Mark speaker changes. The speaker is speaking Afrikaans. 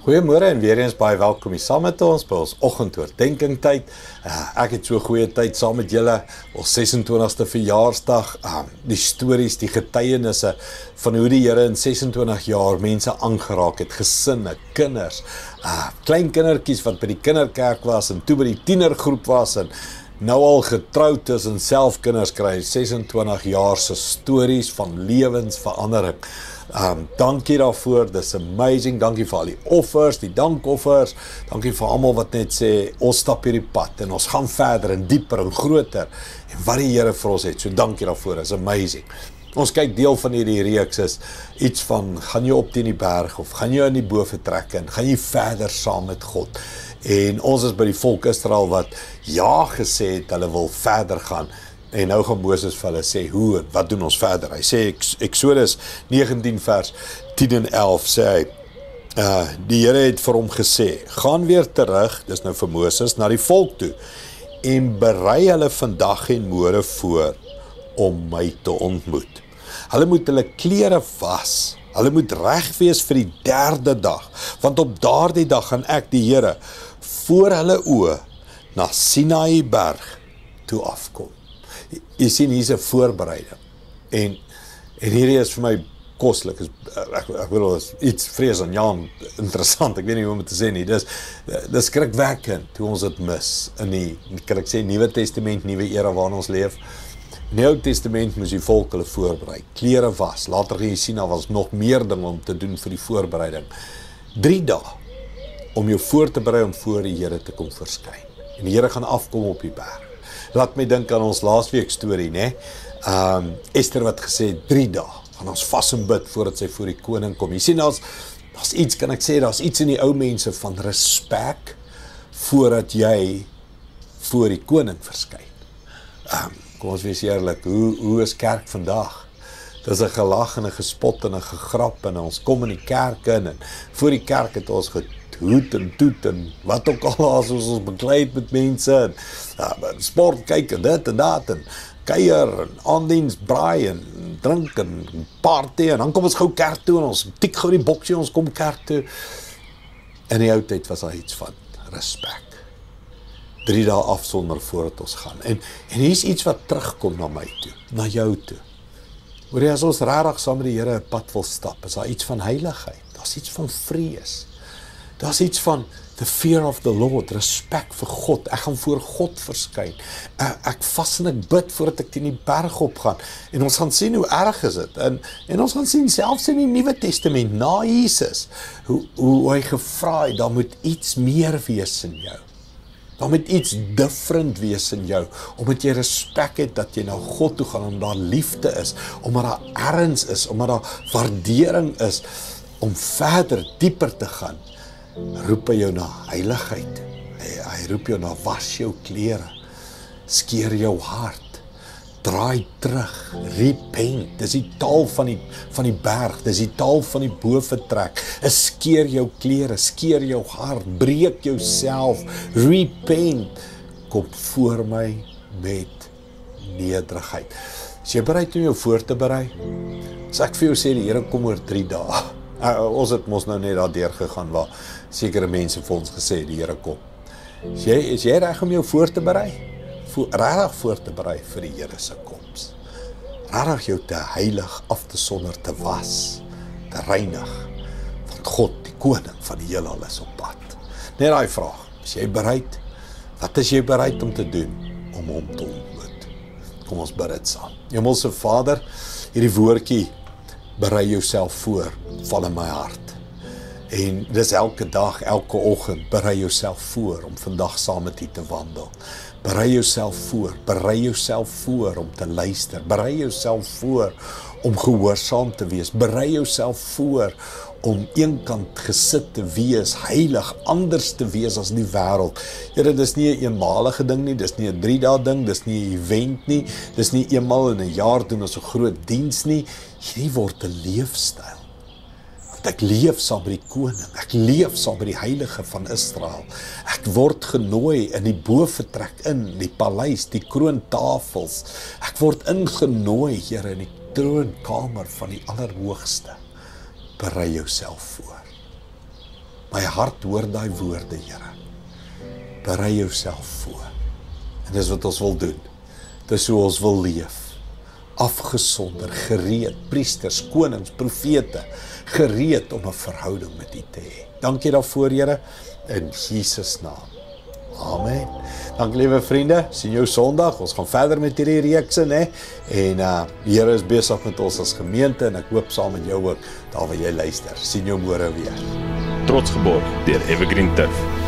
Speaker 1: Goeiemôre en weer eens baie welkom hier saam met ons by ons oggendoordenkings tyd. Ek het so 'n goeie tyd saam met julle, ons 26ste verjaarsdag, die stories, die getuienisse van hoe die Here in 26 jaar mense aangeraak het, gesinne, kinders, klein kindertjies wat by die kinderkerk was en toe by die tienergroep was en nou al getroud is en self kinders kry, 26 jaar se stories van lewensverandering. Dankie daarvoor, dis amazing, dankie vir al die offers, die dankoffers, dankie vir almal wat net sê, ons stap hierdie pad en ons gaan verder en dieper en groter en wat die Here vir ons het, so dankie daarvoor, is amazing. Ons kyk deel van hierdie reeks is iets van, gaan jy op teen die berg of gaan jy in die bo vertrek en gaan jy verder saam met God. En ons is by die volk Israel wat ja gesê het, hulle wil verder gaan. En nou gaan Moses vir hulle sê, hoe en wat doen ons verder? Hy sê, Exodus 19 vers 10 en 11 sê hy, die Here het vir hom gesê, gaan weer terug, dis nou vir Moses, na die volk toe, en berei hulle vandag en môre voor, om my te ontmoet. Hulle moet hulle klere was, hulle moet reg wees vir die 3de dag, want op daardie dag gaan ek die Here, voor hulle oë, na Sinaï berg toe afkom. Jy sien, hier is 'n voorbereiding. En hierdie is vir my koslik. Ek wil iets vrees aan Jan, interessant, ek weet nie hoe om te sê nie. Dis skrikwekkend hoe ons dit mis in die, kan ek sê, Nuwe Testament, nuwe era waarin ons leef. In die Ou Testament moes die volk hulle voorberei, klere was. Later gaan jy sien, daar was nog meer dinge om te doen vir die voorbereiding. 3 dae om jou voor te berei om voor die Here te kom verskyn. En die Here gaan afkom op die berg. Laat my dink aan ons laasweek storie, né? Esther wat gesê het, 3 dae, gaan ons vas en bid voordat sy voor die koning kom. Jy sien, daar's iets, kan ek sê, daar's iets in die ou mense van respek, voordat jy voor die koning verskyn. Kom ons wees eerlik, hoe is kerk vandag? Dis 'n gelag en 'n gespot en 'n gegrap en ons kom in die kerk in en voor die kerk het ons hoed en toet en wat ook al as ons bekleed met mense en sport kyk en dit en dat en kuier en aandiens braai en drink en party en dan kom ons gou kerk toe en ons tik gou die boksie en ons kom kerk toe. In die ou tyd was daar iets van respek. 3 dae afsonder voordat ons gaan. En hier is iets wat terugkom na my toe, na jou toe. Hoor jy, as ons regtig saam met die Here 'n pad wil stap, is daar iets van heiligheid, daar's iets van vrees. Daar's iets van the fear of the Lord, respek vir God. Ek gaan voor God verskyn. Ek vas en ek bid voordat ek teen die berg opgaan. En ons gaan sien hoe erg is dit. En ons gaan sien selfs in die Nuwe Testament, na Jesus, hoe hy gevra het, daar moet iets meer wees in jou. Daar moet iets different wees in jou, omdat jy respek het dat jy na God toe gaan, omdat daar liefde is, omdat daar erns is, omdat daar waardering is, om verder, dieper te gaan. Roep hy jou na heiligheid. Hy roep jou na was jou klere, skeer jou hart, draai terug, repent. Dis die taal van die berg, dis die taal van die bovertrek. Skeer jou klere, skeer jou hart, breek jouself, repent. Kom voor my met nederigheid. Is jy bereid om jou voor te berei? As ek vir jou sê, die Here kom oor 3 dae. Ons het mos nou net daar deur gegaan waar sekere mense vir ons gesê die Here kom. Is jy reg om jou voor te berei? Regtig voor te berei vir die Here se koms. Regtig jou te heilig, af te sonder, te was, te reinig. Want God, die koning van die heelal, is op pad. Net daai vraag, is jy bereid? Wat is jy bereid om te doen om hom te ontmoet? Kom ons bid dit saam. Hemelse Vader, hierdie woordjie, berei jouself voor, val in my hart. En dis elke dag, elke oggend, berei jouself voor om vandag saam met U te wandel. Berei jouself voor om te luister. Berei jouself voor om gehoorsaam te wees. Berei jouself voor om eenkant gesit te wees, heilig, anders te wees as die wêreld. Here, dis nie 'n eenmalige ding nie, dis nie 'n 3 dae ding, dis nie 'n event nie, dis nie eenmal in 'n jaar doen ons 'n groot diens nie. Hierdie word 'n leefstyl. Ek leef saam met die koning, ek leef saam met die heilige van Israel. Ek word genooi in die bovertrek in, die paleis, die kroontafels. Ek word ingenooi, Here, in die troonkamer van die Allerhoogste. Berei jouself voor. My hart hoor daai woorde, Here. Berei jouself voor. En dis wat ons wil doen. Dis hoe ons wil leef. Afgesonder, gereed, priesters, konings, profete, gereed om 'n verhouding met U te hê. Dankie daarvoor, Here, in Jesus naam. Amen. Dankie, liewe vriende. Sien jou Sondag. Ons gaan verder met hierdie reekse, né? En die Here is besig met ons as gemeente en ek hoop saam met jou ook daar waar jy luister. Sien jou môre weer.
Speaker 2: Trots geborg deur Evergreen Turf.